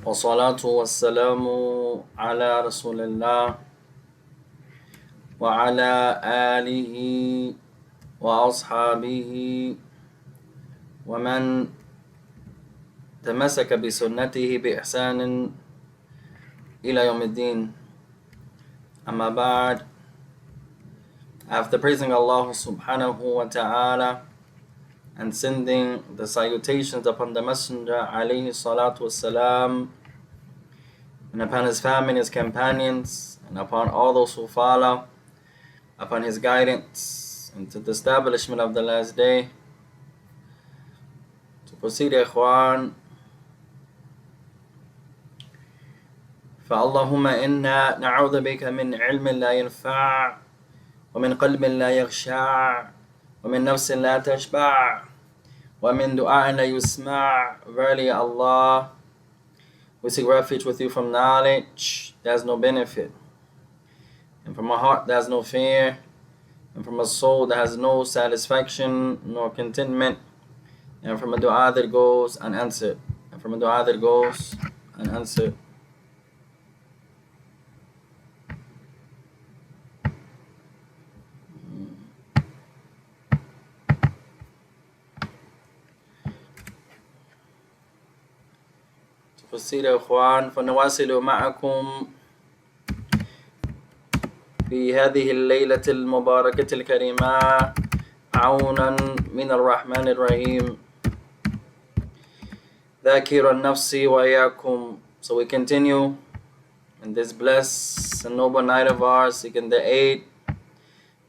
والصلاة والسلام على رسول الله وعلى آله وأصحابه ومن تمسك بسنته بإحسان إلى يوم الدين. أما بعد, after praising Allah subhanahu wa ta'ala and sending the salutations upon the Messenger alayhi salatu wassalam, and upon his family, his companions, and upon all those who follow upon his guidance into the establishment of the last day, to proceed, ikhwan. فاللهم إنا نعوذ بك من علم لا ينفع ومن قلب لا يخشع ومن نفس لا تشبع ومن دعاء لا يسمع. Verily, Allah, we seek refuge with you from knowledge that has no benefit, and from a heart that has no fear, and from a soul that has no satisfaction nor contentment, and from a dua that goes unanswered, and from a dua that goes unanswered. تفسير يا إخوان، فنواصل معكم في هذه الليلة المباركة الكريمة عونا من الرحمن الرحيم ذاكر النفس وإياكم. So we continue in this blessed and noble night of ours, seeking the aid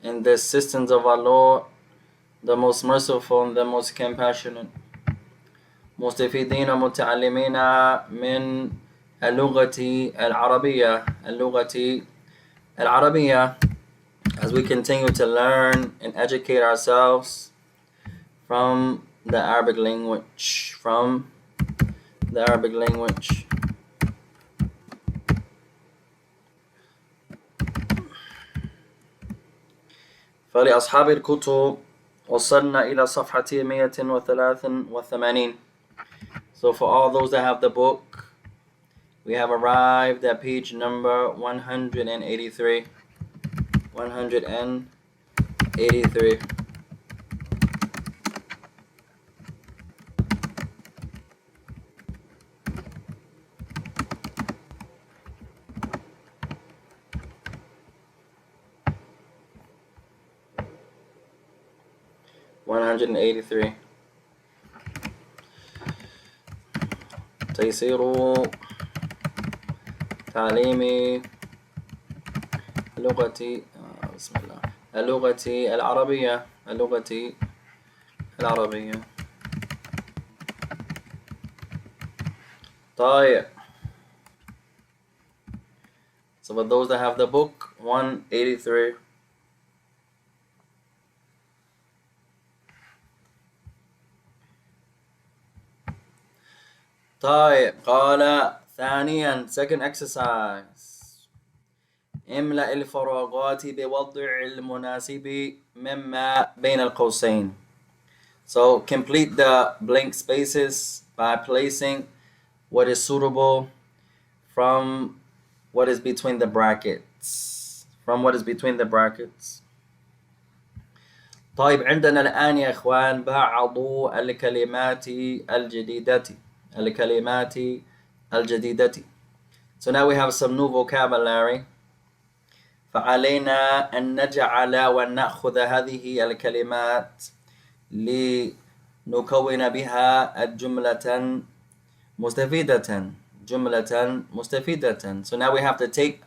and the assistance of our Lord, the most merciful and the most compassionate. مستفيدين متعلمين من اللغة العربية as we continue to learn and educate ourselves from the Arabic language. فلأصحاب الكتب وصلنا إلى صفحة 183. So for all those that have the book, we have arrived at page number 183. 183. تيسير تعليم اللغة العربية. طيب. So for those that have the book, 183. طيب. قال ثانيا, second exercise, املأ الفراغات بوضع المناسب مما بين القوسين. So complete the blank spaces by placing what is suitable from what is between the brackets. طيب, عندنا الآن يا إخوان بعض الكلمات الجديدة. So now we have some new vocabulary. فعلينا أن نجعل ونأخذ هذه الكلمات لنكون بها جملة مستفيدة. So now we have to take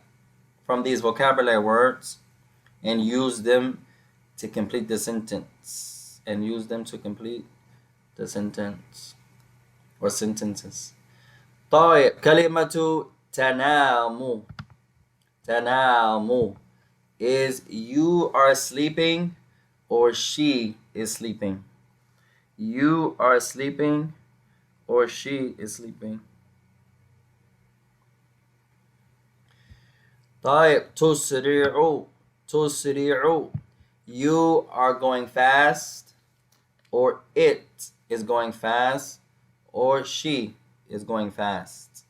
from these vocabulary words and use them to complete the sentence. Or sentences. طيب, كلمة تنام is you are sleeping or she is sleeping. You are sleeping or she is sleeping. طيب, تسرع you are going fast or it is going fast or she is going fast.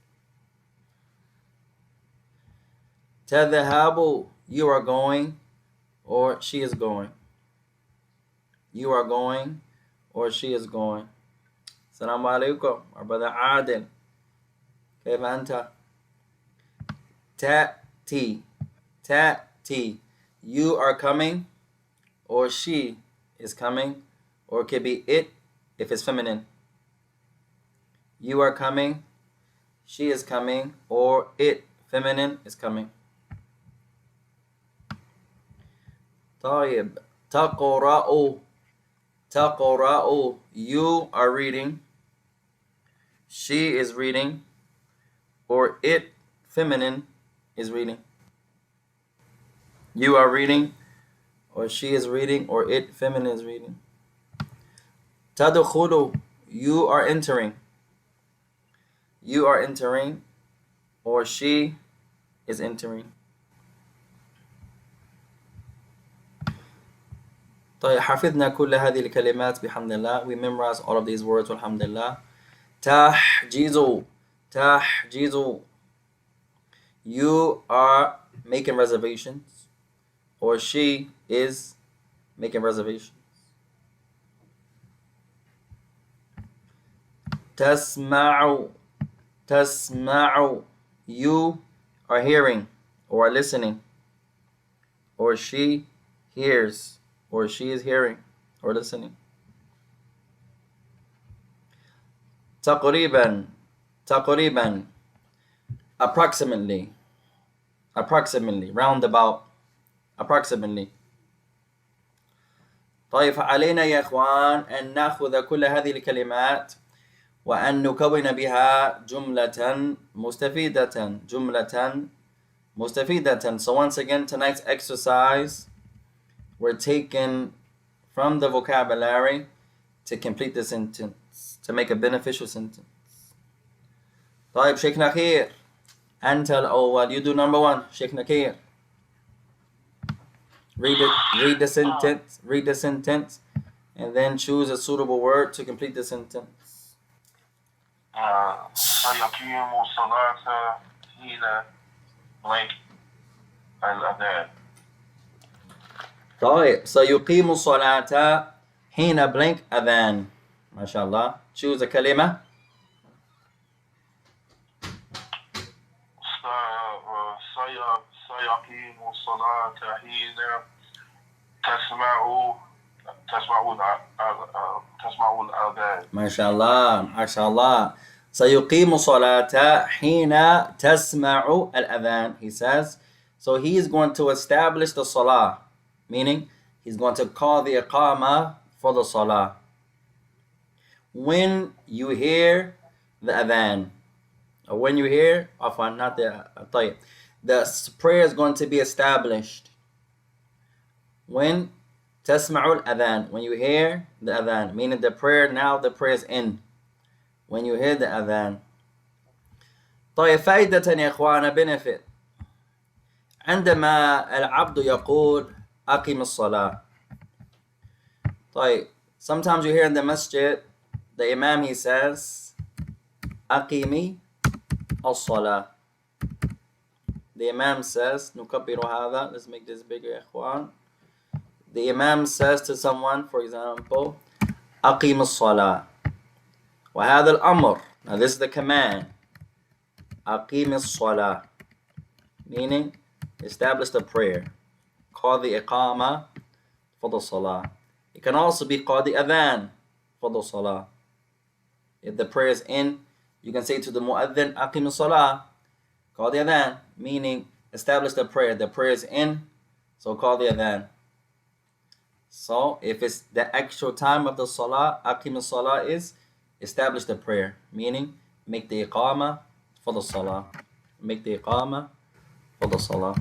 تذهب, you are going, or she is going. You are going, or she is going. السلام عليكم. Our brother عادل. كيف أنت؟ تأتي. تأتي. You are coming, or she is coming, or it could be it if it's feminine. You are coming, she is coming, or it, feminine, is coming. طيب. تقرأ. تقرأ. You are reading, she is reading, or it, feminine, is reading. You are reading, or she is reading, or it, feminine, is reading. تدخل. You are entering. You are entering, or she is entering. طيب حفظنا كل هذه الكلمات بحمد الله. We memorize all of these words والحمد لله. تحجز. تحجز. You are making reservations, or she is making reservations. تسمع. تسمع. You are hearing, or are listening, or she hears, or she is hearing or listening. تقريبا. تقريبا. Approximately. Approximately. Roundabout. Approximately. طيب علينا يا إخوان أن نأخذ كل هذه الكلمات وأن نكون بها جملة مستفيدة. جملة مستفيدة. So once again, tonight's exercise, we're taking from the vocabulary to complete the sentence, to make a beneficial sentence. طيب شيخ نكير, أنت الأول. You do number one, شيخ نكير. Read the sentence. Read the sentence, and then choose a suitable word to complete the sentence. سيقيم الصلاة حين blank الأذان. طيب سيقيم الصلاة حين blank أذان. ما شاء الله. Choose a كلمة. سيقيم الصلاة حين تسمع الأذان. ما شاء الله. ما شاء الله. سيقيم الصلاة حين تسمع الأذان. He says, so he is going to establish the salah, meaning he's going to call the iqama for the salah when you hear the adhan, or when you hear, not the طيب, the prayer is going to be established when تسمع الأذان, when you hear the adhan, meaning the prayer, now the prayer is in, when you hear the adhan. طيب فائدة يا إخوانا, benefit. عندما العبد يقول أقم الصلاة. طيب, sometimes you hear in the masjid, the imam, he says أقيمي الصلاة. The imam says, نكبر هذا, let's make this bigger يا إخوان. The imam says to someone, for example, أقيم الصلاة. وهذا الأمر, now this is the command. أقيم الصلاة, meaning establish the prayer. Call the iqama for the salah. It can also be called the adhan for the salah. If the prayer is in, you can say to the mu'adhin, أقيم الصلاة. Call the adhan, meaning establish the prayer. The prayer is in, so call the adhan. So if it's the actual time of the salah, أقيم الصلاة is establish the prayer, meaning make the iqama for the salah. Make the iqama for the salah.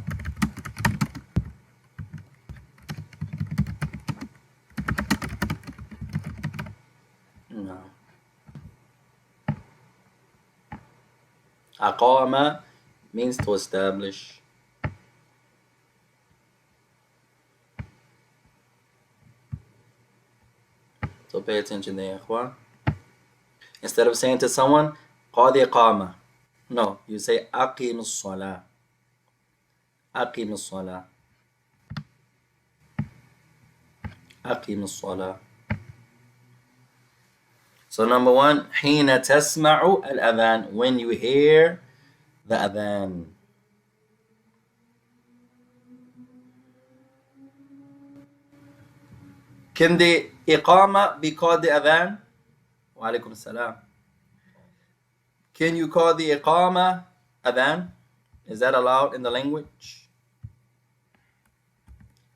No. Aqama means to establish. So pay attention there, ikhwan. Instead of saying to someone, قاضي قامة, no, you say أقيم الصلاة. أقم الصلاة. أقم الصلاة. So number one, حين تسمع الأذان, when you hear the adhan. Can the iqama be called the adhan? Wa alaikum salam. Can you call the iqama adhan? Is that allowed in the language?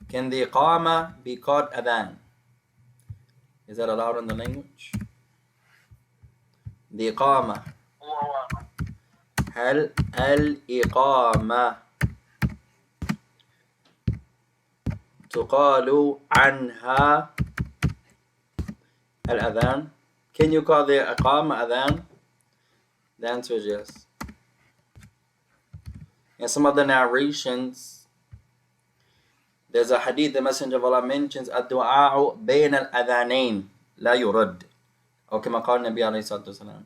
Can the iqama be called adhan? Is that allowed in the language? The iqama. هل الإقامة تقال عنها الأذان? Can you call the إقامة adhan? The answer is yes. In some of the narrations, there's a hadith the Messenger of Allah mentions الدعاء بين الأذانين لا يرد. أو كما قال النبي عليه الصلاة والسلام.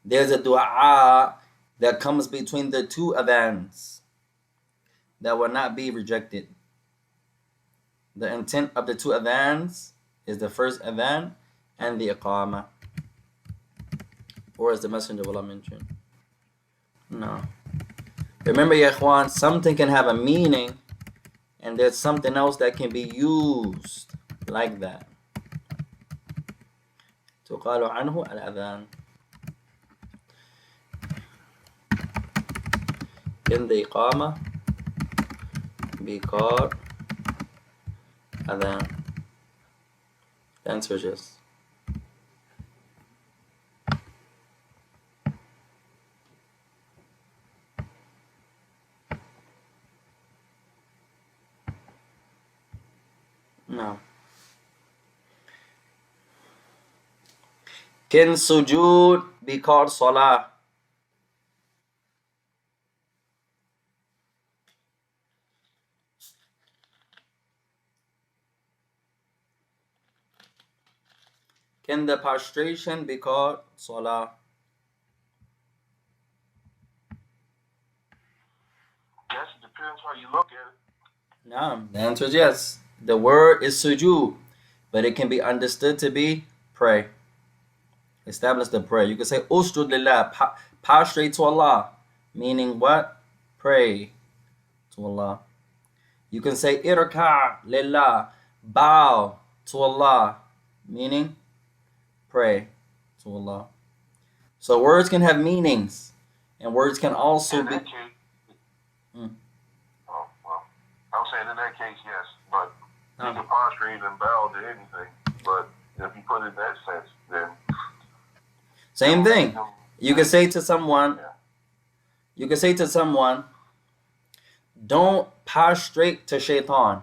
There's a dua that comes between the two adhans that will not be rejected. The intent of the two adhans is the first adhan and the iqamah. Or as the Messenger of Allah mentioned. No. Remember, ya ikhwan, something can have a meaning and there's something else that can be used like that. تقال عنه الأذان. In the iqamah be called adhan? The answer is yes. No. Can sujood be called salah? Can the prostration be called salah? Yes, it depends how you look at it. No, the answer is yes. The word is sujood, but it can be understood to be pray. Establish the prayer. You can say usjud lillah, prostrate to Allah, meaning what? Pray to Allah. You can say irka lillah, bow to Allah, meaning pray to Allah. So words can have meanings, and words can also be. Oh, well, I'm saying in that case, yes, but you can prostrate and bow to anything. But if you put it in that sense, then same thing. You can say to someone. Yeah. You can say to someone, don't prostrate to shaitan.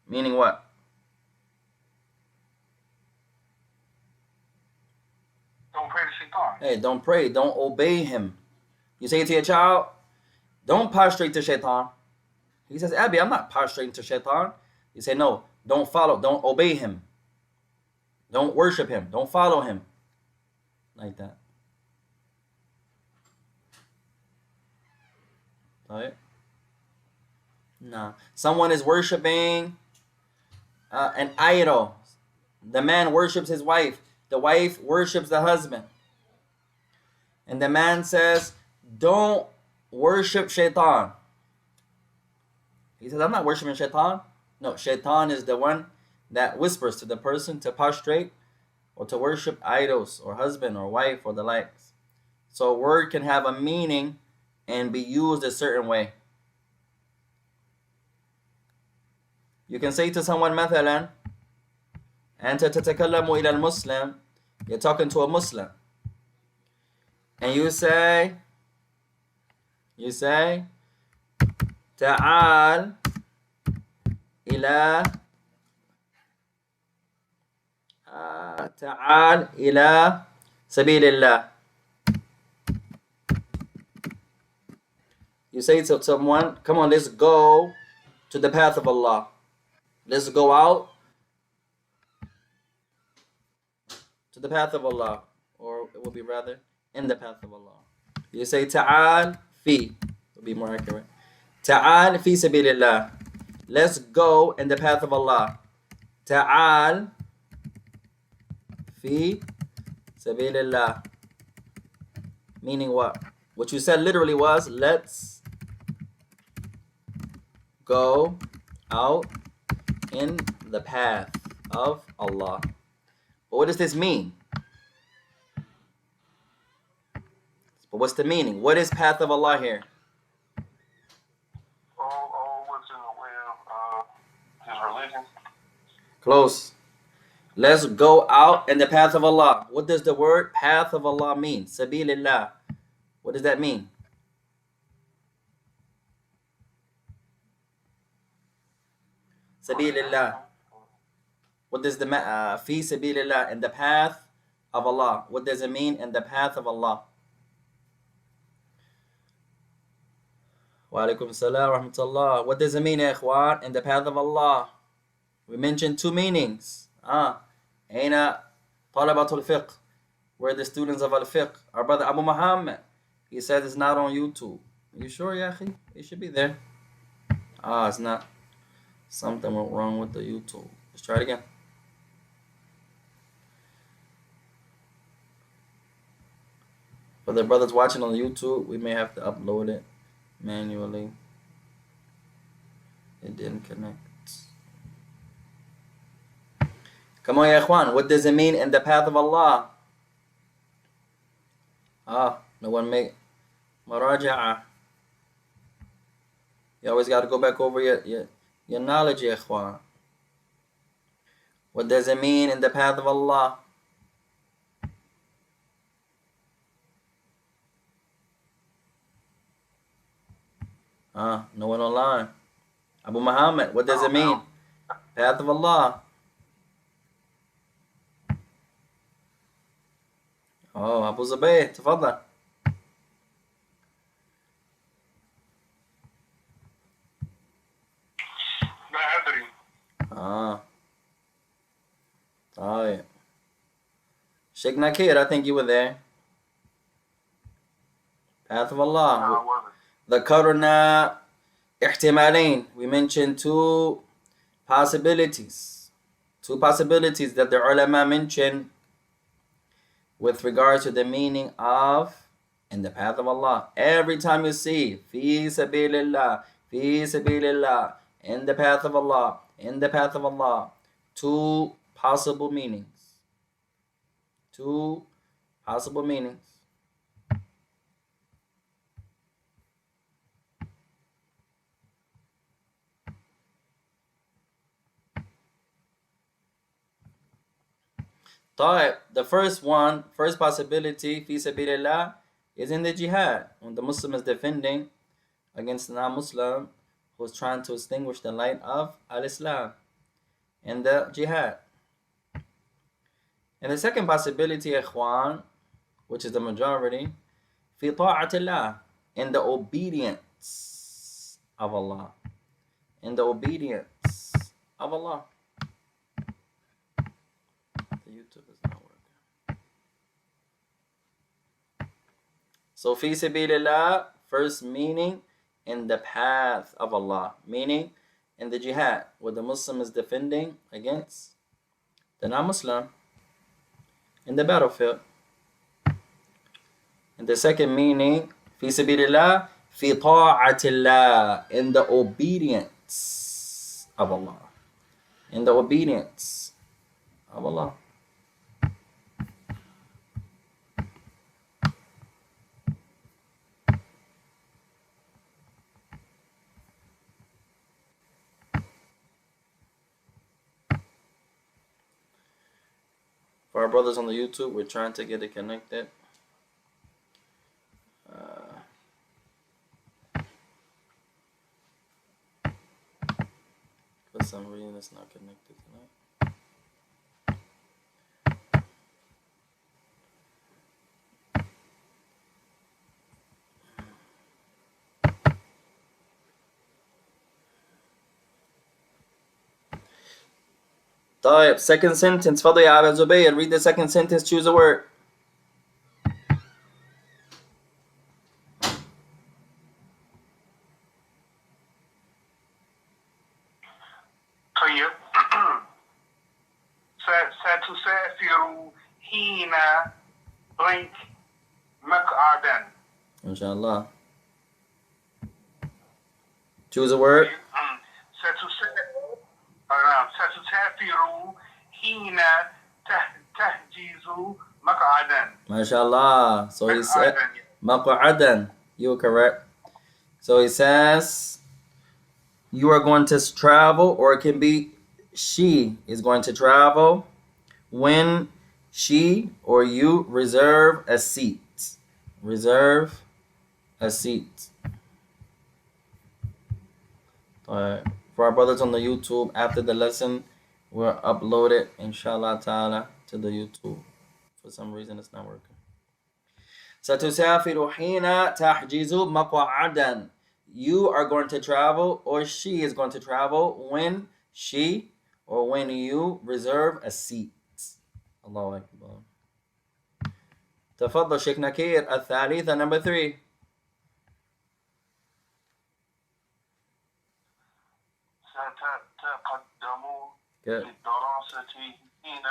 Meaning what? Don't pray to shaitan. Hey, don't pray. Don't obey him. You say to your child, don't prostrate to shaitan. He says, Abby, I'm not prostrating to shaitan. You say, no, don't follow. Don't obey him. Don't worship him. Don't follow him. Like that. Right? No. Someone is worshiping an idol. The man worships his wife. The wife worships the husband. And the man says, don't worship shaitan. He says, I'm not worshiping shaitan. No, shaitan is the one that whispers to the person to prostrate or to worship idols or husband or wife or the likes. So a word can have a meaning and be used a certain way. You can say to someone, مثلا, أنت تتكلم إلى المسلم. You're talking to a Muslim. And you say, تعال إلى تعال إلى سبيل الله. You say to someone, come on, let's go to the path of Allah. Let's go out to the path of Allah. Or it will be rather, in the path of Allah. You say, ta'al fi, will be more accurate. Ta'al fi sabilillah. Let's go in the path of Allah. Ta'al fi sabilillah. Meaning what? What you said literally was, let's go out in the path of Allah. But what does this mean? But what's the meaning? What is path of Allah here? All what's in the way of his religion. Close. Let's go out in the path of Allah. What does the word path of Allah mean? Sabilillah. What does that mean? Sabilillah. What does the fi sabilillah, in the path of Allah? What does it mean in the path of Allah? Wa alaikum salam wa rahmatullah. What does it mean, ikhwan, in the path of Allah? We mentioned two meanings. Aina talabatul fiqh. We're the students of al-fiqh. Our brother Abu Muhammad, he said it's not on YouTube. Are you sure, Yahi? It should be there. It's not. Something went wrong with the YouTube. Let's try it again. For the brothers watching on YouTube, we may have to upload it manually. It didn't connect. Come on, ya ikhwan. What does it mean in the path of Allah? No one make maraja'a. You always got to go back over your knowledge, ya ikhwan. What does it mean in the path of Allah? No one online. Abu Muhammad, what does it mean? Path of Allah. Abu Zubayr, تفضل. لا أدري. طيب. Sheikh Nakir, I think you were there. Path of Allah. No, I wasn't. ذكرنا احتمالين. We mentioned two possibilities. Two possibilities that the ulama mentioned with regard to the meaning of in the path of Allah. Every time you see fi sabilillah, in the path of Allah, in the path of Allah, two possible meanings. Two possible meanings. The first possibility, fi sabilillah, is in the jihad. When the Muslim is defending against the non-Muslim who's trying to extinguish the light of al-Islam in the jihad. And the second possibility, ikhwan, which is the majority, fi ta'atillah, in the obedience of Allah. In the obedience of Allah. YouTube is not working. So fi sabilillah, first meaning in the path of Allah, meaning in the jihad, where the Muslim is defending against the non-Muslim in the battlefield. And the second meaning, fi sabilillah, fi ta'atillah, in the obedience of Allah. In the obedience of Allah. For our brothers on the YouTube, we're trying to get it connected. For some reason, it's not connected tonight. طيب, second sentence. فضل يا أبا زبير. Read the second sentence. Choose a word. blank مقعدا. Inshallah. Choose a word. ستسافر حين تحجز مقعدا. MashaAllah. So he said, Maq'adan. You're correct. So he says, you are going to travel, or it can be she is going to travel when she or you reserve a seat. Reserve a seat. For our brothers on the YouTube, after the lesson, we'll upload it, inshallah ta'ala, to the YouTube. For some reason, it's not working. ستسافر حين تحجز مقعدا. You are going to travel, or she is going to travel when she or when you reserve a seat. Allahu Akbar. تفضل شيخ نكير. الثالثة number 3. ستتقدم في الدراسة حين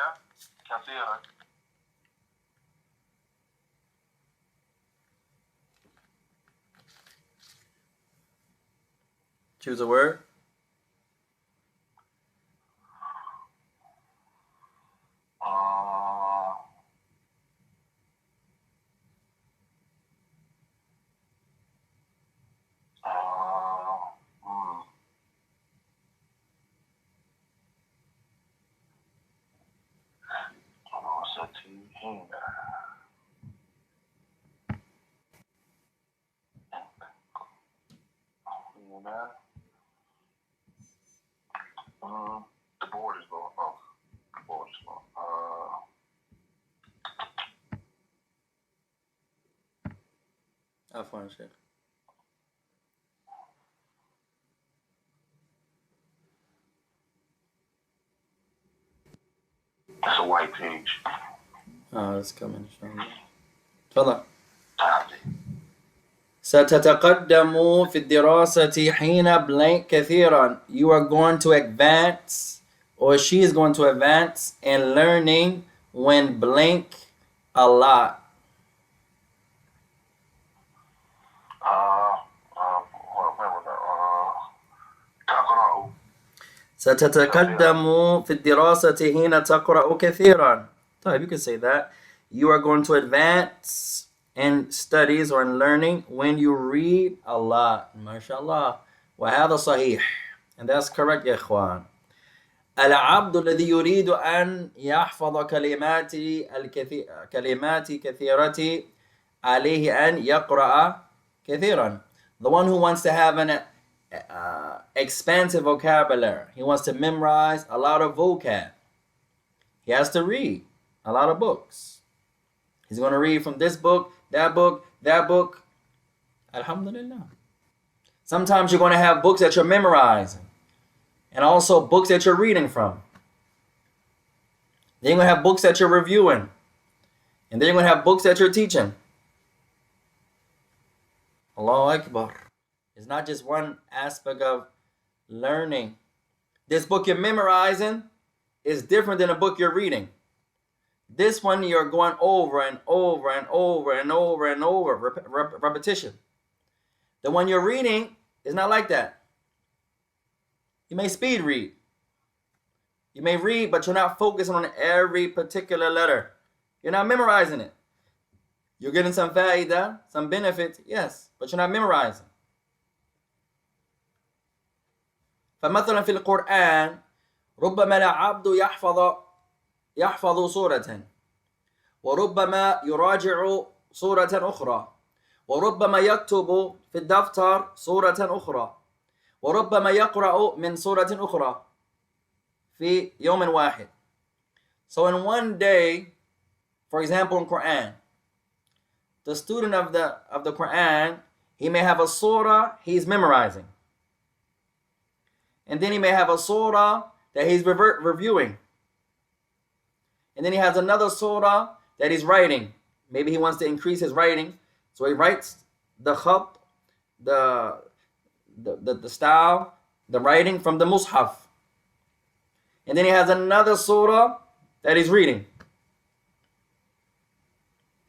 كثيرا. Choose a word. The board is going off. The board is going. عفوا شيخ. It's a white page. Oh, it's coming. Inshallah. تفضل. Copy. ستتقدم في الدراسة حين blank كثيرا. You are going to advance, or she is going to advance in learning when blank a lot. تقرأ. ستتقدم في الدراسة حين تقرأ كثيرا. طيب, you can say that. You are going to advance in studies or in learning when you read a lot. MashaAllah. وهذا صحيح. And that's correct, يا إخوان. العبد الذي يريد أن يحفظ كلمات كثيرة عليه أن يقرأ كثيرا. The one who wants to have an expansive vocabulary, he wants to memorize a lot of vocab, he has to read a lot of books. He's going to read from this book, that book, that book. Alhamdulillah. Sometimes you're going to have books that you're memorizing, and also books that you're reading from. Then you're going to have books that you're reviewing, and then you're going to have books that you're teaching. Allahu Akbar. It's not just one aspect of learning. This book you're memorizing is different than a book you're reading. This one you're going over and over and over and over and over, repetition. The one you're reading is not like that. You may speed read. You may read, but you're not focusing on every particular letter. You're not memorizing it. You're getting some fa'idah, some benefit, yes, but you're not memorizing. فمثلا في القرآن ربما العبد يحفظ سورة، وربما يراجع سورة أخرى، وربما يكتب في الدفتر سورة أخرى، وربما يقرأ من سورة أخرى في يوم واحد. So in one day, for example in Quran, the student of the Quran, he may have a surah he's memorizing. And then he may have a surah that he's reviewing. And then he has another surah that he's writing. Maybe he wants to increase his writing. So he writes the khat, the style, the writing from the mushaf. And then he has another surah that he's reading.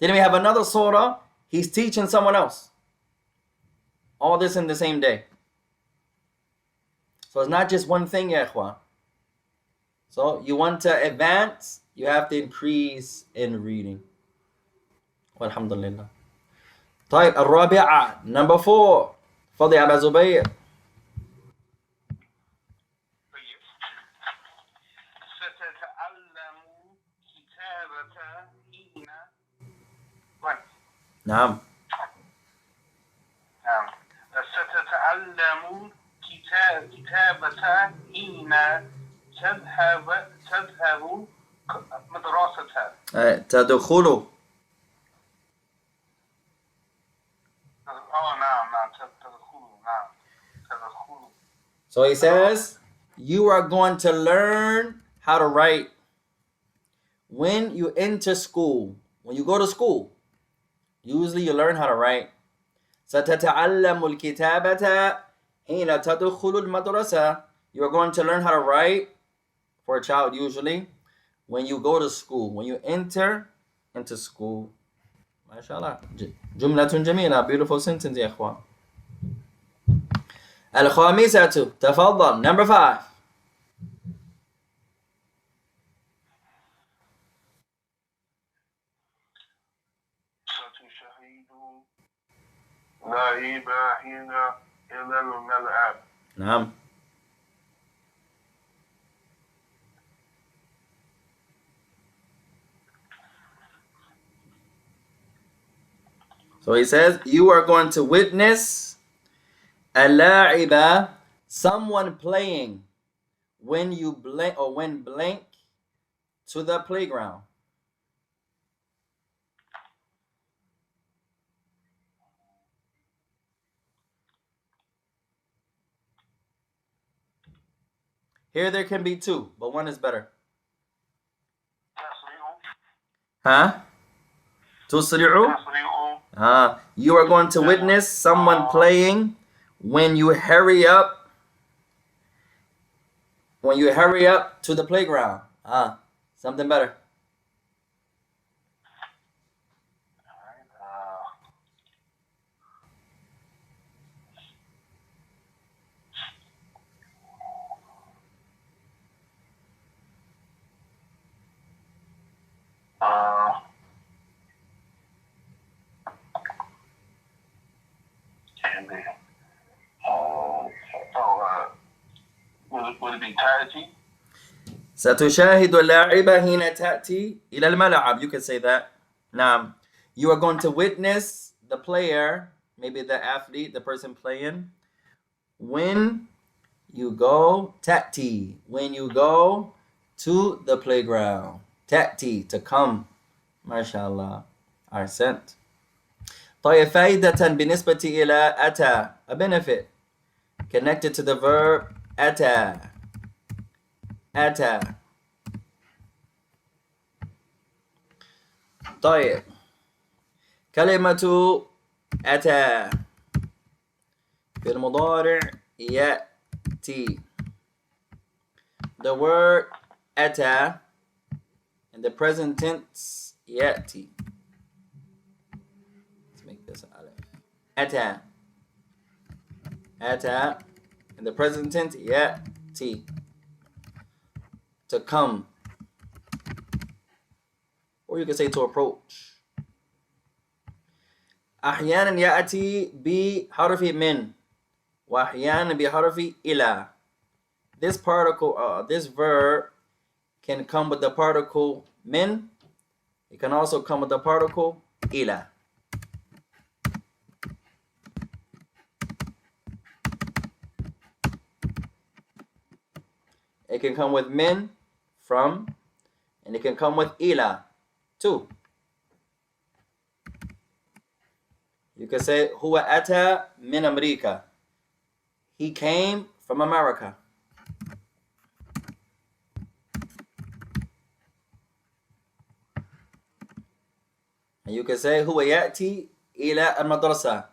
Then Then we have another surah, he's teaching someone else. All this in the same day. So it's not just one thing, ya ikhwan. So you want to advance, you have to increase in reading. Alhamdulillah. طيب الرابعة number 4. فضل يا أبا زبير. نعم. ستتعلم كتابة حين تذهب مدرسة. تدخل. So he says, you are going to learn how to write when you enter school. When you go to school, usually you learn how to write. ستتعلم الكتابة حين تدخل المدرسة. You are going to learn how to write for a child usually when you go to school, when you enter into school. MashaAllah. جملة جميلة. Beautiful sentence يا إخوان. الخامسة تفضل. Number 5. لعب حين إلى الملعب. نعم. So he says, you are going to witness al-la'iba, someone playing, when you blink or when blink to the playground. Here there can be 2, but one is better. Huh? تسرع. You are going to witness someone playing when you hurry up. When you hurry up to the playground. Something better. Would it be تأتي? ستشاهد اللاعبة حين تأتي إلى الملعب. You can say that. Now, you are going to witness the player, maybe the athlete, the person playing, when you go تأتي, when you go to the playground. تأتي, to come. MashaAllah. Ahsant. طيب فائدة بالنسبة إلى أتى, a benefit connected to the verb أتى. أتى. طيب كلمة أتى في المضارع يأتي. The word أتى in the present tense يأتي. Let's make this ألف. أتى. أتى in the present tense يأتي, to come, or you can say to approach. أحيانا يأتي بحرف من وأحيانا بحرف إلى. This particle, this verb can come with the particle min. It can also come with the particle إلى. It can come with min, from, and it can come with إلى, too. You can say هو أتى من أمريكا. He came from America. And you can say هو يأتي إلى المدرسة.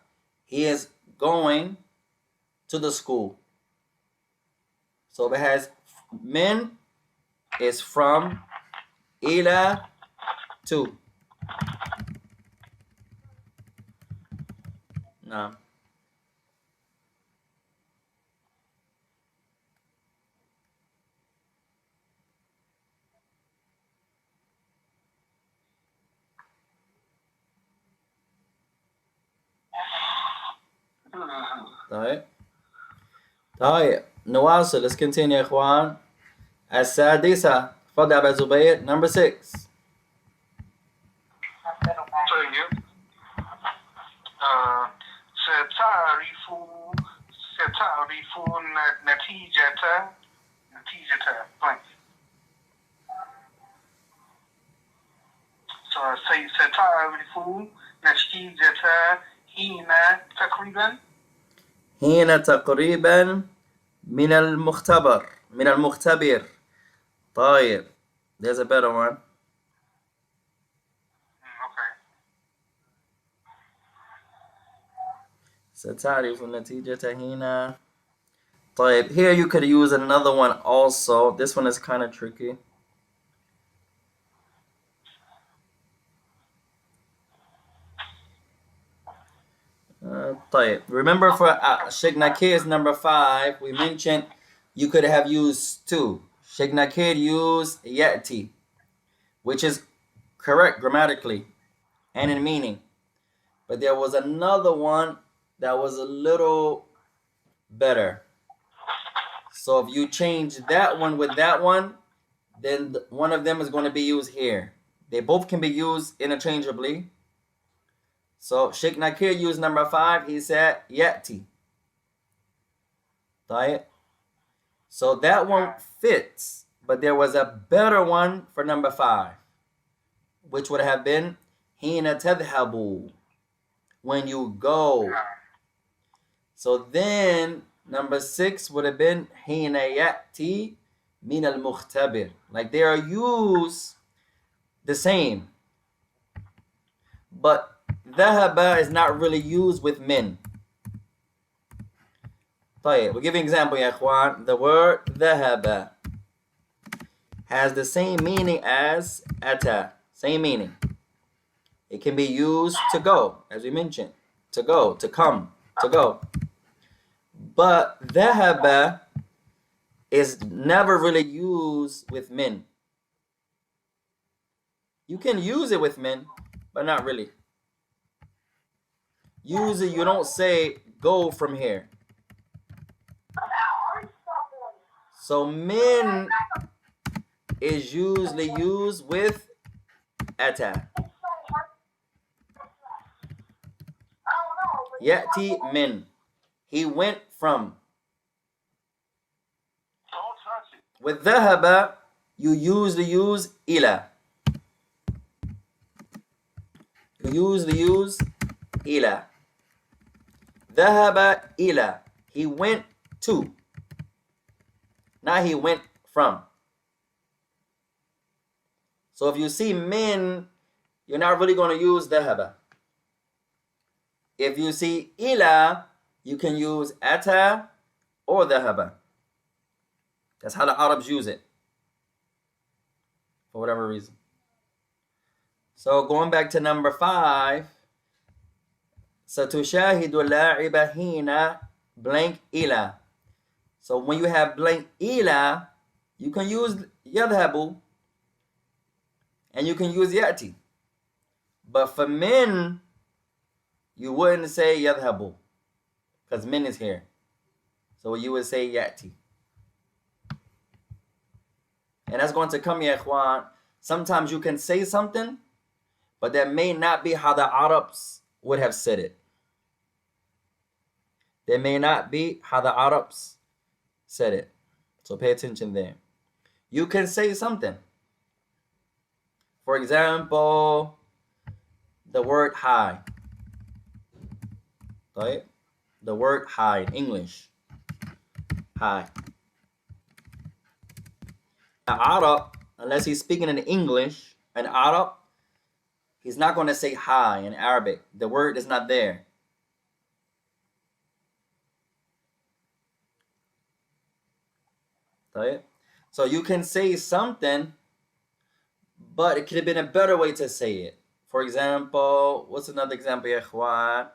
He is going to the school. So if it has min, is from, إلى, to. نعم. طيب نواصل. Let's continue يا إخوان. السادسة. تفضل أبا زبير. Number 6. طيب ستعرف نتيجة blank. ستعرف نتيجة حين تقريبا. حين تقريبا من المختبر. طيب. There's a better one. Okay. ستعرف النتيجة حين. طيب. Here you could use another one also. This one is kind of tricky. طيب. Remember for Sheikh Nakir's number 5, we mentioned you could have used 2. Sheikh Nakir used ya'ti, which is correct grammatically and in meaning. But there was another one that was a little better. So if you change that one with that one, then one of them is going to be used here. They both can be used interchangeably. So Sheikh Nakir used number 5. He said ya'ti. Right? So that one fits, but there was a better one for number 5, which would have been hina tadhhabu, when you go. So then number 6 would have been hina ya'ti min al-mukhtabir. Like they are used the same, but dhahaba is not really used with min. طيب, we'll give you an example, ya ikhwan. The word dhahaba has the same meaning as ata. Same meaning. It can be used to go, as we mentioned. To go, to come, to go. But dhahaba is never really used with min. You can use it with min, but not really. Usually you don't say go from here. So min is usually used with ata. Ya'ti min. He went from. With dhahaba, you usually use ila. You usually use ila. Dhahaba ila. He went to. Now he went from. So if you see min, you're not really going to use dhahaba. If you see ila, you can use ata or dhahaba. That's how the Arabs use it, for whatever reason. So going back to number 5, سَتُشَاهِدُ اللَّاعِبَ حِينَ blank ila. So when you have blank ila, you can use yadhabu and you can use yati. But for min, you wouldn't say yadhabu because min is here. So you would say yati. And that's going to come, ya ikhwan. Sometimes you can say something, but that may not be how the Arabs would have said it. That may not be how the Arabs said it. So pay attention there. You can say something. For example, the word hi. Right? The word hi in English. Hi. An Arab, unless he's speaking in English, an Arab, he's not going to say hi in Arabic. The word is not there. Right? So you can say something, but it could have been a better way to say it. For example, what's another example, ya ikhwan?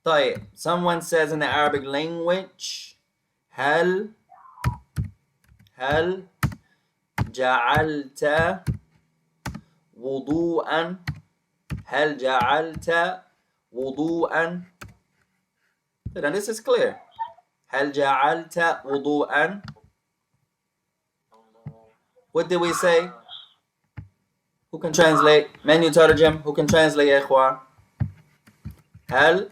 طيب, someone says in the Arabic language, هل جعلت وضوءا هل جعلت وضوءا. Now this is clear. هل جعلت وضوءا. What did we say? Who can translate? من يترجم? Who can translate يا إخوان? هل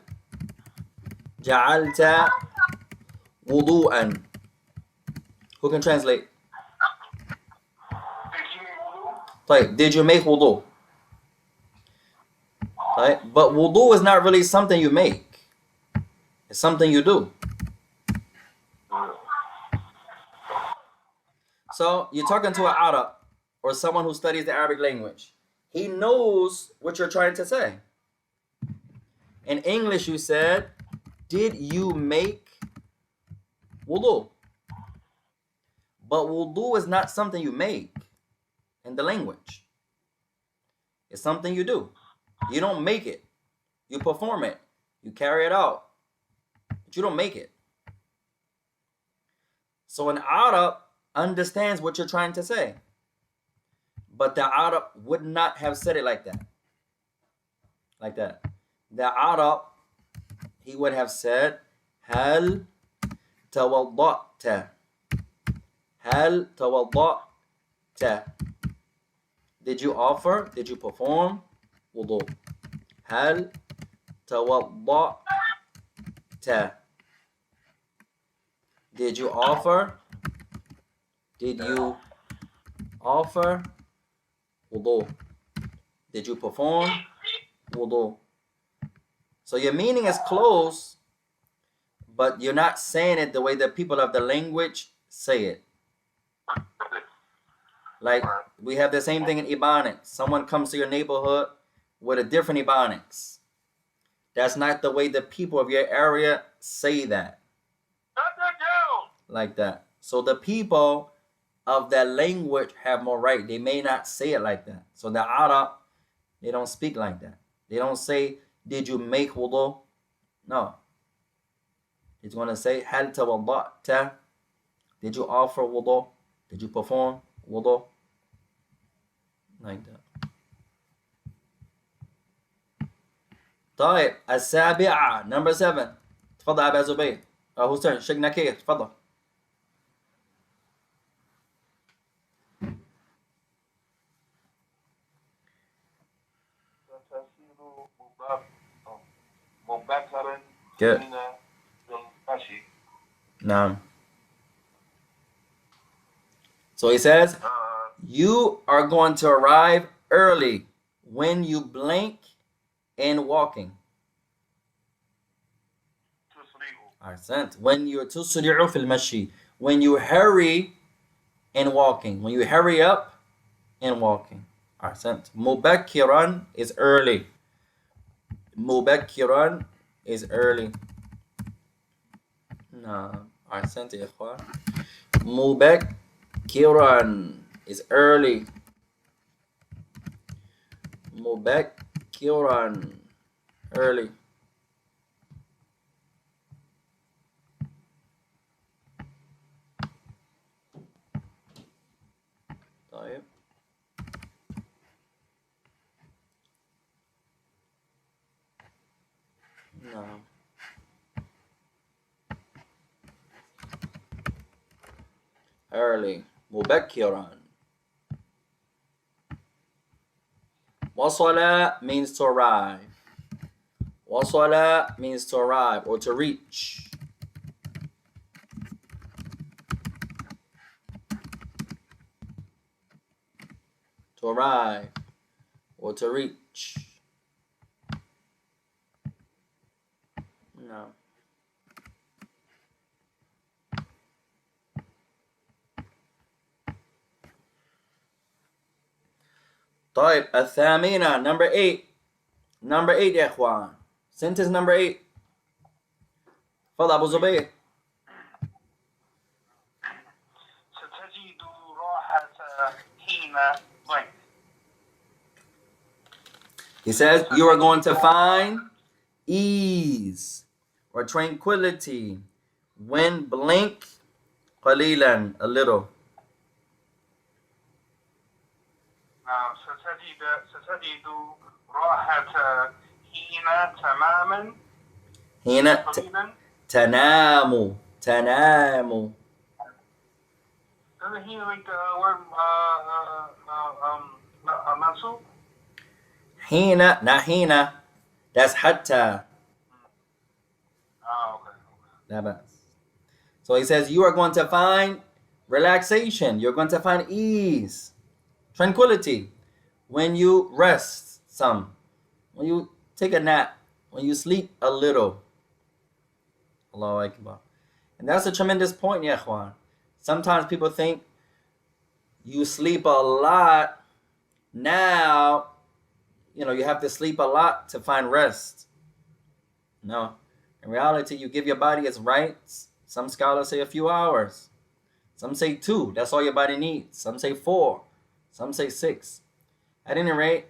جعلت وضوءا. Who can translate? طيب, did you make wudu? Right? But wudu is not really something you make. It's something you do. So you're talking to an Arab or someone who studies the Arabic language. He knows what you're trying to say. In English, you said, did you make wudu? But wudu is not something you make in the language. It's something you do. You don't make it. You perform it. You carry it out. But you don't make it. So an Arab understands what you're trying to say. But the Arab would not have said it like that. Like that. The Arab, he would have said, هل توضأت. هل توضأت. Did you offer? Did you perform wudu? هل توضأت. Did you offer? Did you offer wudu? Did you perform wudu? So your meaning is close, but you're not saying it the way the people of the language say it. Like, we have the same thing in Ebonics. Someone comes to your neighborhood with a different Ebonics. That's not the way the people of your area say that. Like that. So the people of that language have more right. They may not say it like that. So the Arab, they don't speak like that. They don't say, did you make wudu? No. It's going to say, هل توضأت. Did you offer wudu? Did you perform wudu? Like that. طيب, السابعة, number 7. تفضل أبا زبير. who's turn? شيخ نكير, تفضل. Good. نعم. So he says, you are going to arrive early when you blink in walking. أحسنت. When you're تسرع في المشي. When you hurry in walking. When you hurry up in walking. أحسنت. مبكرا is early. مبكرا is early. نعم. أحسنت يا إخوان. مبكرا is early. مبكرا early. طيب. نعم. early. مبكرا. وصل means to arrive. وصل means to arrive or to reach. To arrive or to reach. No. طيب, الثامنة, number 8. Number 8 يا إخوان. Sentence number 8. تفضل أبو زبير. ستجد راحة حين ضيف. He says, you are going to find ease or tranquility. When blink قليلا, a little. ستجد راحة حين تماما حين قليلا. تنام. Doesn't he like the word منصوب? حين, not حين. That's حتى. Okay. So he says you are going to find relaxation. You're going to find ease, tranquility when you rest some, when you take a nap, when you sleep a little. Allahu Akbar. And that's a tremendous point, ya ikhwan. Sometimes people think you sleep a lot. Now, you have to sleep a lot to find rest. No. In reality, you give your body its rights. Some scholars say a few hours. Some say 2. That's all your body needs. Some say 4. Some say 6. At any rate,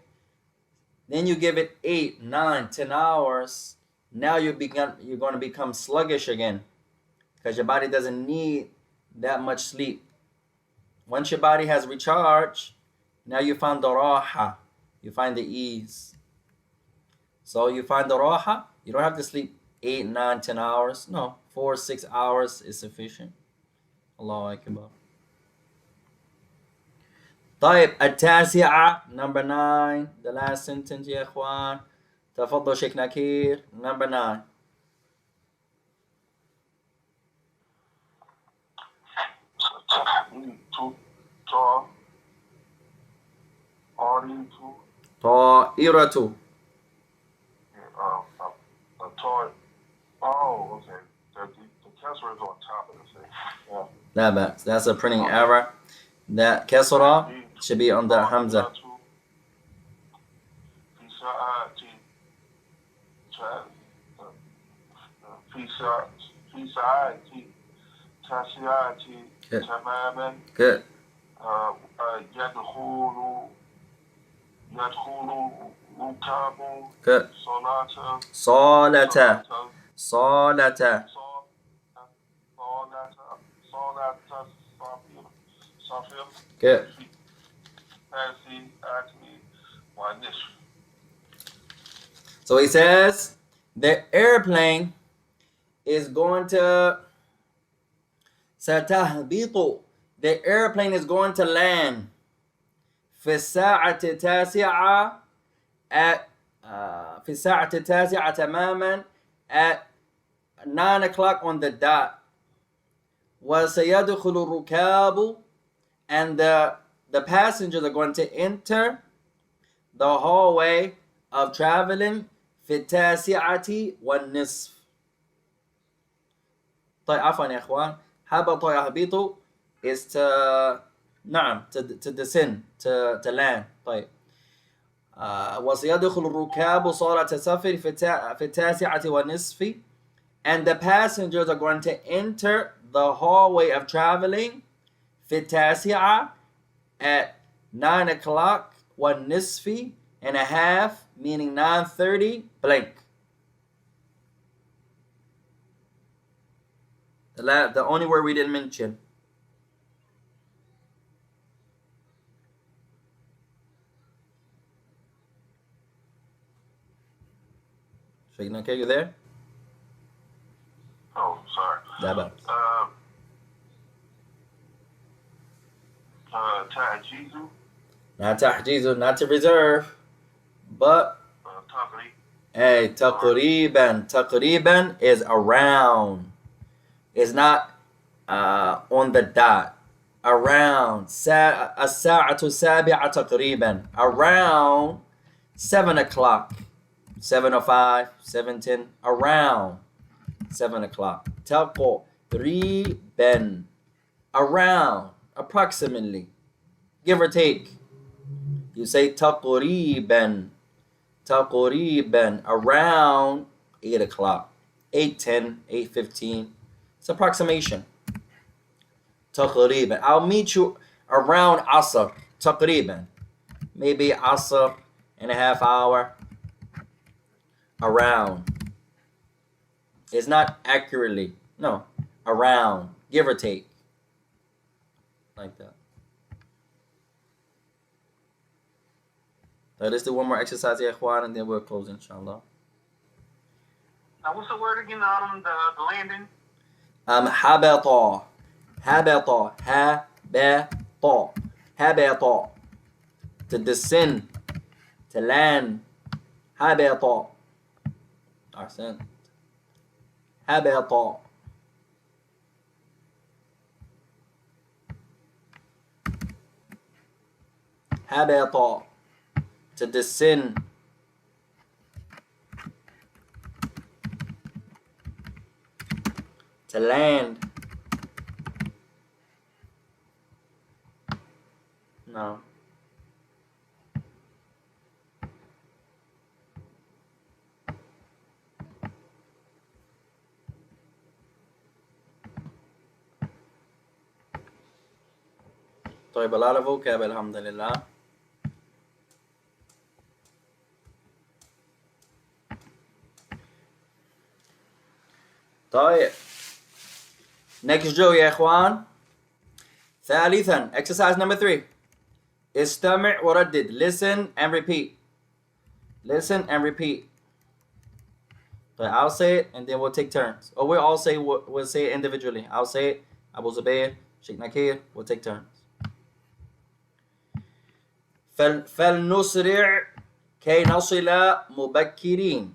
then you give it 8, 9, 10 hours. Now you're going to become sluggish again because your body doesn't need that much sleep. Once your body has recharged, now you find the raha. You find the ease. So you find the raha. You don't have to sleep 8, 9, 10 hours. No, 4, 6 hours is sufficient. Allahu Akbar. طيب التاسعة, number 9, the last sentence يا إخوان. تفضل شيخ نكير, number 9. طائرة. Oh, okay. The Kesser is on top of the thing. Yeah. That's a printing error. That Kesra should be on the Hamza. Good. Good. Salata. Good. So he says the airplane is going to ستهبط. The airplane is going to land في الساعة التاسعة في الساعة التاسعة تماما at 9 o'clock on the dot. وسيدخل الركاب, and the passengers are going to enter the hallway of traveling في التاسعة والنصف. طيب عفوا يا إخوان, هبط يهبط is to descend, to land. طيب وسيدخل الركاب صالة السفر في التاسعة والنصف, and the passengers are going to enter the hallway of traveling في التاسعة at 9 o'clock والنصف and a half, meaning 9:30 blank. The only word we didn't mention. Okay, you there? Oh, sorry. Tahjizu. Not tahjizu, not to reserve, but hey, taqriban. Taqriban is around. It's not on the dot. Around. الساعة السابعة تقريبا. Around 7 o'clock. 7:05, 7:10. Around 7 o'clock. تقريبا. Around. Approximately. Give or take. You say تقريبا. تقريبا. Around 8 o'clock. 8:10, 8:15. It's approximation. تقريبا. I'll meet you around Asr. تقريبا. Maybe Asr and a half hour. Around. It's not accurately. No. Around. Give or take. Like that. Let's do one more exercise, ya ikhwan, and then we'll close, inshallah. Now, what's the word again? The landing. حبط. حبط. حبط. حبط. To descend. To land. حبط. أحسنت. حبط. حبط. To descend. To land. No. طيب a lot of vocab, alhamdulillah. طيب. Next drill يا إخوان. ثالثا, exercise number 3. استمع وردد. Listen and repeat. Listen and repeat. طيب, I'll say it and then we'll take turns. Or we'll say it individually. I'll say it. Abu Zubayr, Sheikh Nakir, we'll take turns. فلنسرع كي نصل مبكرين.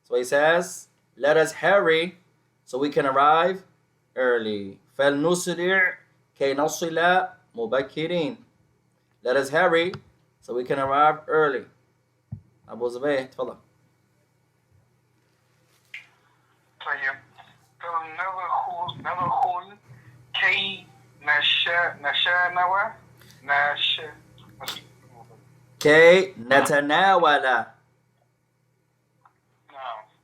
So he says, let us hurry so we can arrive early. فلنسرع كي نصل مبكرين. Let us hurry so we can arrive early. أبو زبير تفضل. طيب. فلندخل كي نتناول. كي نتناول.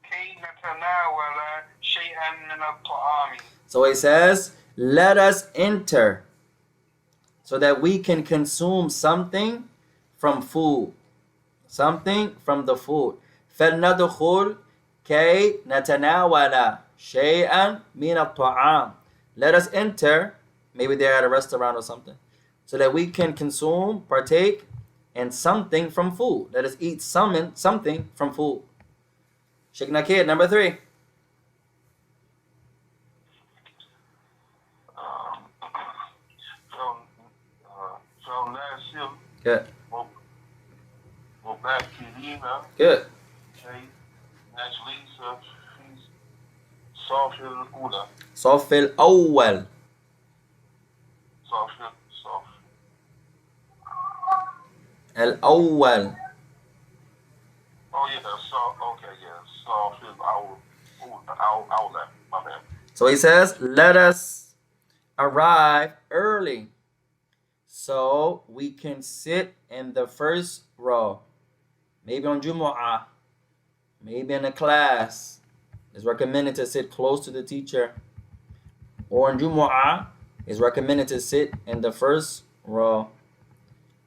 كي نتناول شيئا من الطعام. So he says, let us enter so that we can consume something from food. Something from the food. فلندخل كي نتناول شيئا من الطعام. Let us enter, maybe they're at a restaurant or something, so that we can consume, partake in something from food. Let us eat something from food. Sheikh Nakir, number 3. Good. Good. صف الأول. الأول. Oh yeah, okay, yeah. My bad. So he says, let us arrive early so we can sit in the first row. Maybe on Jumu'ah, maybe in a class. It's recommended to sit close to the teacher. Or on Jumu'ah, it's recommended to sit in the first row.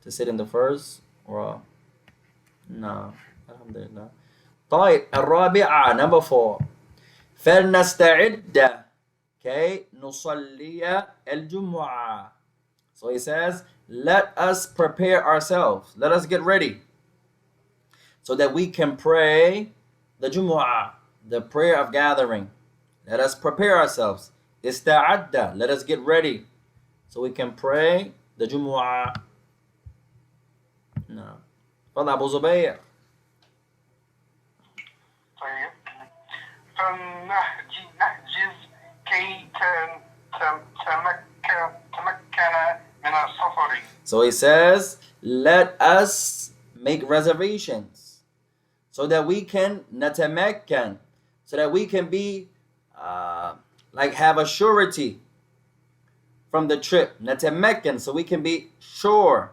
To sit in the first row. No. Alhamdulillah. طيب الرابعة, number 4. فلنستعد كي نصلي الجمعة. So he says, let us prepare ourselves. Let us get ready so that we can pray the Jumu'ah, the prayer of gathering. Let us prepare ourselves. Ista'adda, let us get ready so we can pray the Jumu'ah. No. Father Abu Zubayr. طيب. فلنحجز كي تمكن من السفر. So he says, let us make reservations so that we can natamakkan, so that we can be like have a surety from the trip. Natamakkan, so we can be sure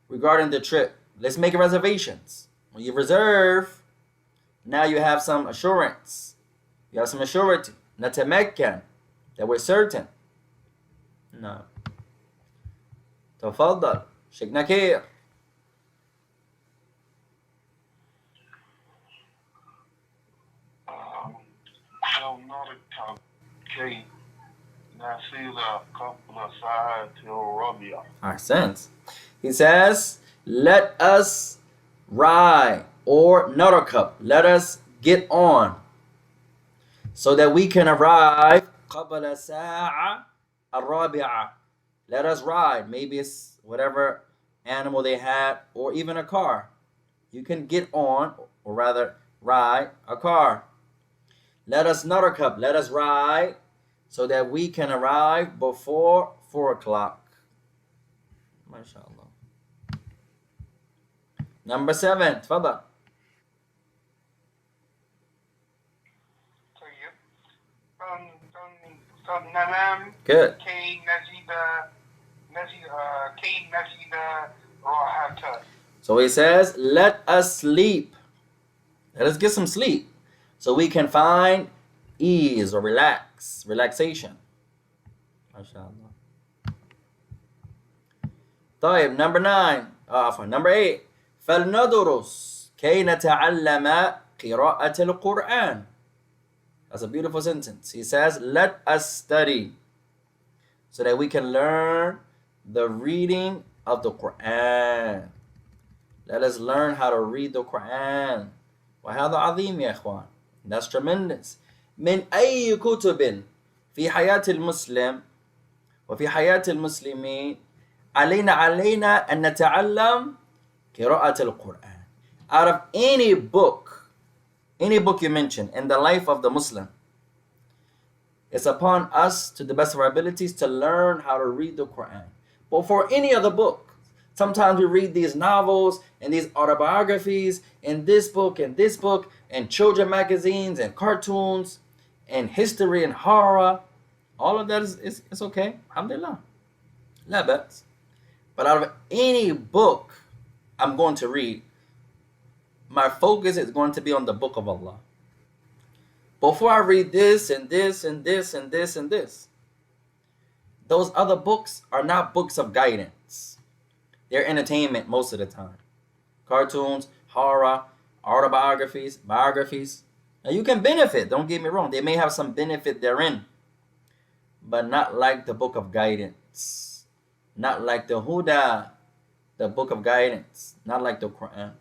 regarding the trip. Let's make reservations. When you reserve, now you have some assurance. You have some assurity. Natamakkan, that we're certain. No. تفضل شيخ نكير. كي نسيل قبل ساعة الرابعة. Sense. He says, let us ride, or narkab, let us get on, so that we can arrive قبل ساعة الرابعة. Let us ride. Maybe it's whatever animal they had, or even a car. You can get on, or rather ride a car. Let us narkab, let us ride, so that we can arrive before 4 o'clock. MashaAllah. Number 7, تفضل. Good. So he says, let us sleep. Let us get some sleep, so we can find ease or relaxation. MashaAllah. طيب, number 9. Number 8. فلندرس كي نتعلم قراءة القرآن. That's a beautiful sentence. He says, let us study, so that we can learn the reading of the Quran. Let us learn how to read the Quran. وهذا عظيم يا إخوان. That's tremendous. من أي كتب في حياة المسلم وفي حياة المسلمين علينا أن نتعلم قراءة القرآن. Out of any book you mention in the life of the Muslim, it's upon us, to the best of our abilities, to learn how to read the Quran. But for any other book, sometimes we read these novels and these autobiographies and this book and children magazines and cartoons and history and horror. All of that is okay. Alhamdulillah. La ba'as. But out of any book I'm going to read, my focus is going to be on the book of Allah. Before I read this and this and this and this and this, those other books are not books of guidance. They're entertainment most of the time. Cartoons, horror, autobiographies, biographies. Now you can benefit, don't get me wrong. They may have some benefit therein, but not like the book of guidance. Not like the Huda, the book of guidance. Not like the Quran.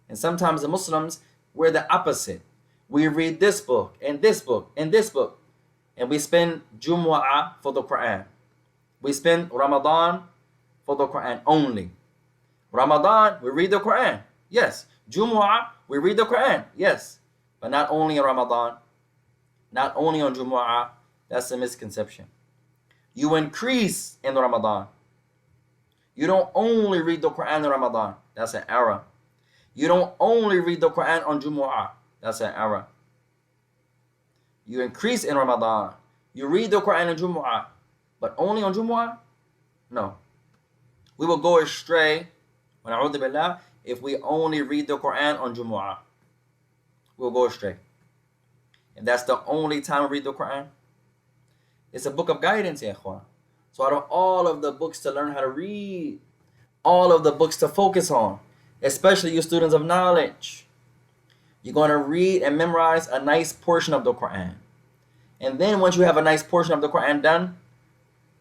And sometimes the Muslims, we're the opposite. We read this book and this book and this book, and we spend Jumu'ah for the Quran. We spend Ramadan for the Quran only. Ramadan, we read the Quran. Yes. Jumu'ah, we read the Quran. Yes. But not only in Ramadan, not only on Jumu'ah. That's a misconception. You increase in Ramadan. You don't only read the Quran in Ramadan. That's an error. You don't only read the Quran on Jumu'ah. That's an error. You increase in Ramadan. You read the Quran on Jumu'ah. But only on Jumu'ah? No. We will go astray, if we only read the Quran on Jumu'ah. We'll go astray. If that's the only time we read the Quran, it's a book of guidance, ya ikhwan. So out of all of the books to learn how to read, all of the books to focus on, especially you students of knowledge, you're going to read and memorize a nice portion of the Quran. And then once you have a nice portion of the Quran done,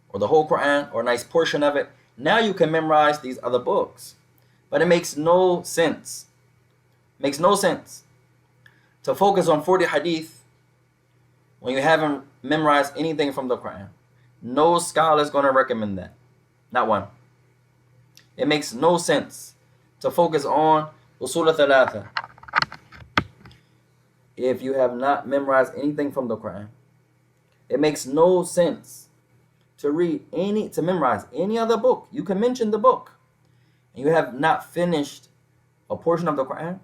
or the whole Quran, or a nice portion of it, now you can memorize these other books. But it makes no sense. Makes no sense to focus on 40 hadith when you haven't memorized anything from the Quran. No scholar is going to recommend that. Not one. It makes no sense to focus on usul al-thalatha if you have not memorized anything from the Quran. It makes no sense to memorize any other book. You can mention the book and you have not finished a portion of the Quran.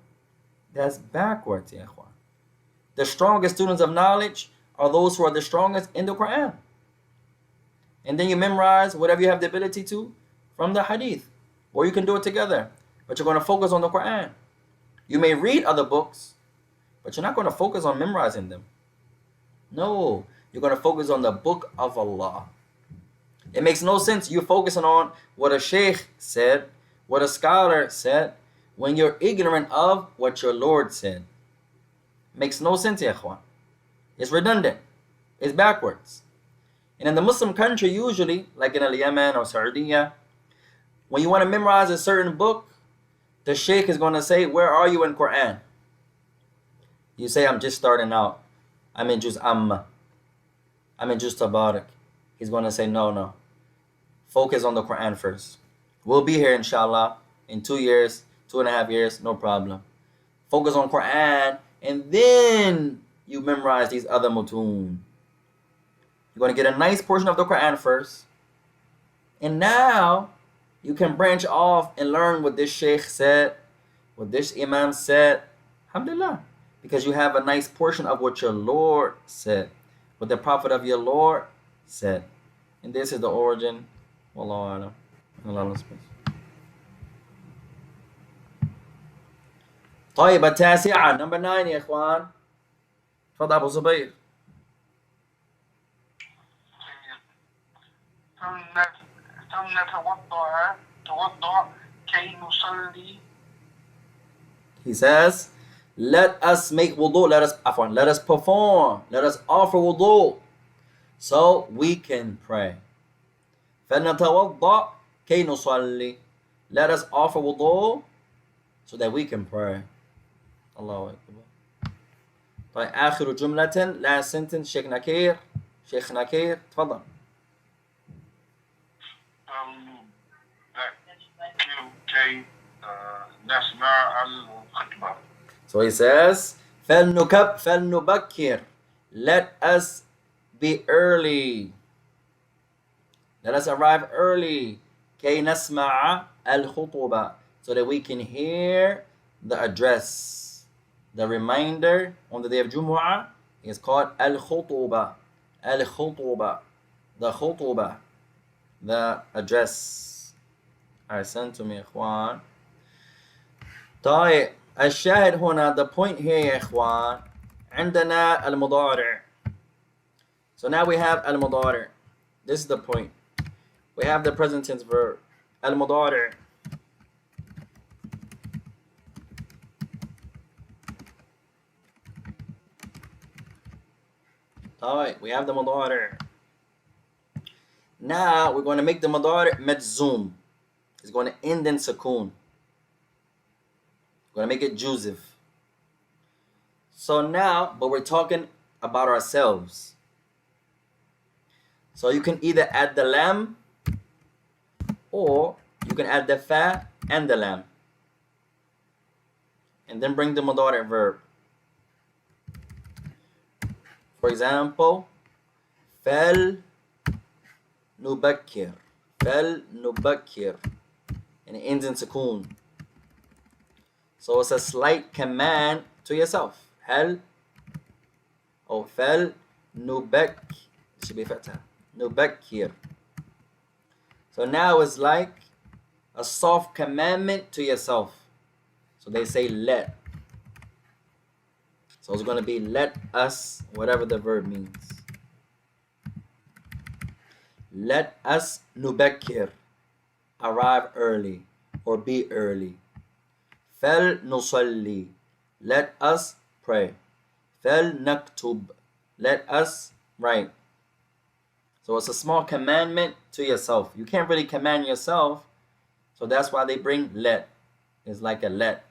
That's backwards, ya ikhwan. The strongest students of knowledge are those who are the strongest in the Quran. And then you memorize whatever you have the ability to from the hadith. Or you can do it together. But you're going to focus on the Quran. You may read other books, but you're not going to focus on memorizing them. No, you're going to focus on the book of Allah. It makes no sense you focusing on what a sheikh said, what a scholar said, when you're ignorant of what your Lord said. Makes no sense, ya ikhwan. It's redundant. It's backwards. And in the Muslim country, usually, like in Yemen or Saudi, when you want to memorize a certain book, the sheikh is going to say, where are you in Quran? You say, I'm just starting out. I'm in Juz Amma. I'm in Juz Tabarak. He's going to say, no. Focus on the Quran first. We'll be here, inshallah, in 2 years, 2.5 years, no problem. Focus on Quran, and then you memorize these other mutun. You're going to get a nice portion of the Quran first. And now you can branch off and learn what this sheikh said, what this imam said. Alhamdulillah. Because you have a nice portion of what your Lord said, what the Prophet of your Lord said. And this is the origin. Wallahu alam. Allah knows best. طيب التاسعة number 9 يا إخوان. تفضل أبو زبير. توضأ كي نصلي. He says, let us make wudu, let us perform, let us offer wudu, so we can pray. فلنتوضأ كي نصلي. Let us offer wudu so that we can pray. Allahu Akbar. طيب آخر جملة last sentence شيخ نكير تفضل. كي نسمع الخطبة. So he says, فلنبكر. Let us be early. Let us arrive early. كي نسمع الخطبة. So that we can hear the address. The reminder on the day of Jumu'ah is called al-khutubah. Al-khutubah. The khutubah. The address. Ahsan to me, ikhwan. طيب الشاهد هنا, the point here يا إخوان, عندنا المضارع. So now we have المضارع. This is the point. We have the present tense verb. المضارع. طيب we have the مضارع. Now we're going to make the مضارع مجزوم. It's going to end in سكون. We're going to make it Joseph. So now, but we're talking about ourselves. So you can either add the lam, or you can add the fa and the lam. And then bring the mudari verb. For example, fal nubakkir. Fal nubakkir. And it ends in sukoon. So it's a slight command to yourself. Hal or fal nubak. It should be fatah. Nubakkir. So now it's like a soft commandment to yourself. So they say let. So it's going to be let us, whatever the verb means. Let us nubakkir. Arrive early or be early. Fal nusalli. Let us pray. Fal naktub. Let us write. So it's a small commandment to yourself. You can't really command yourself. So that's why they bring let. It's like a let,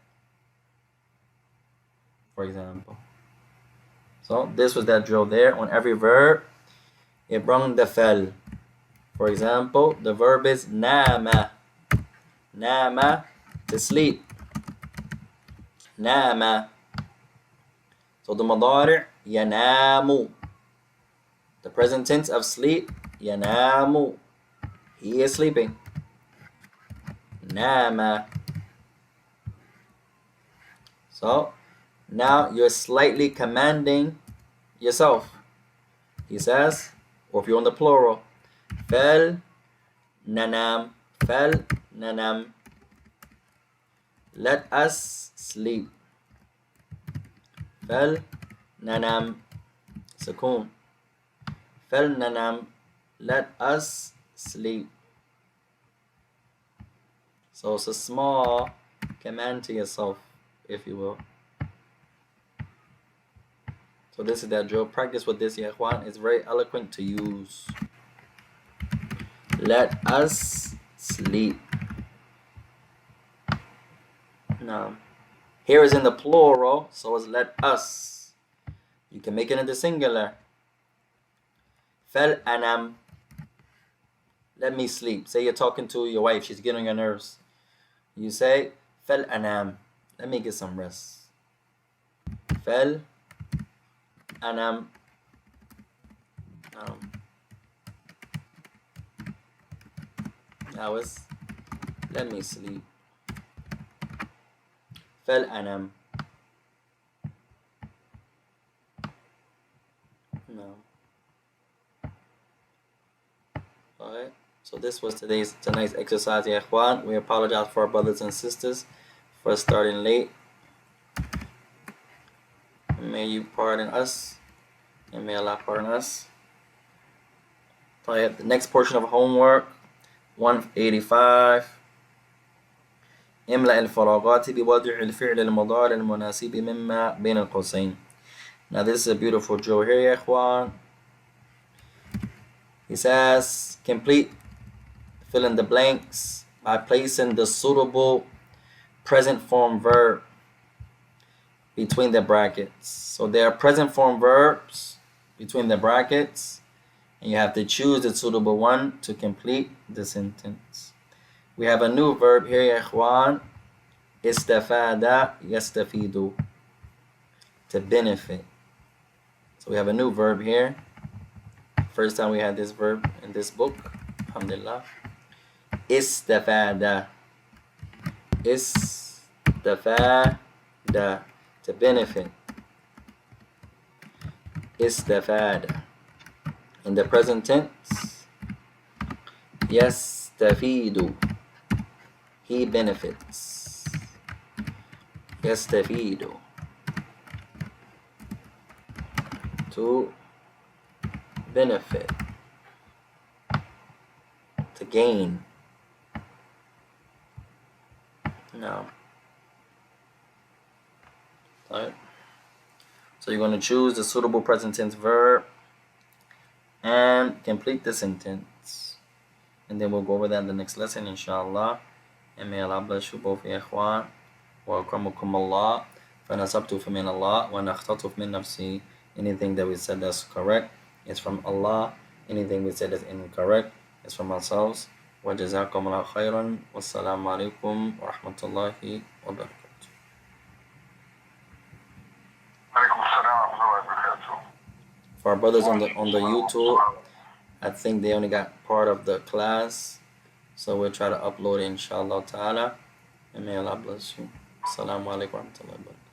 for example. So this was that drill there. On every verb, it brought the fal. For example, the verb is nama. Nama, to sleep. Nama. So the madari' yanamu. The present tense of sleep, yanamu. He is sleeping. Nama. So now you're slightly commanding yourself. He says, or if you're on the plural, fal nanam. Fal nanam. Let us sleep. Fal nanam. Sukoon. Fal nanam. Let us sleep. So it's a small command to yourself, if you will. So this is that drill. Practice with this, ya ikhwan. It's very eloquent to use. Let us sleep. Now, here is in the plural, so it's let us. You can make it into singular. Fel anam. Let me sleep. Say you're talking to your wife. She's getting on your nerves. You say, Fel anam. Let me get some rest. Fel anam. Now it's let me sleep. Fel anam. No. Alright. So this was tonight's exercise, ya ikhwan. We apologize for our brothers and sisters for starting late. May you pardon us, and may Allah pardon us. Alright, the next portion of homework, 185. املأ الفراغات بوضع الفعل المضارع المناسب مما بين القوسين. Now this is a beautiful drill here, ya ikhwan. He says, complete fill in the blanks by placing the suitable present form verb between the brackets. So there are present form verbs between the brackets, and you have to choose the suitable one to complete the sentence. We have a new verb here, ya ikhwan. Istafada yastafidu. To benefit. So we have a new verb here. First time we had this verb in this book. Alhamdulillah. Istafada. Istafada. To benefit. Istafada. In the present tense. Yastafidu. He benefits. Yastafidu. To benefit. To gain. No. Alright. So you're going to choose the suitable present tense verb and complete the sentence. And then we'll go over that in the next lesson, inshallah. And may Allah bless you both, ya ikhwan. Wa akramakum Allah. فَنَصَبْتُ فَمِنَ اللَّهِ وَنَخْتَطُ مِنْ نَفْسِي. Anything that we said that's correct is from Allah. Anything we said that's incorrect is from ourselves. وَجَزَاكُمُ اللَّهُ خَيْرًا وَالسَّلَامُ عَلَيْكُمْ وَرَحْمَةُ اللَّهِ وَبَرَكَاتُهُ. For our brothers on the YouTube, I think they only got part of the class, so we'll try to upload it, inshallah ta'ala. And may Allah bless you. Assalamu alaikum wa rahmatullahi wa barakatuh.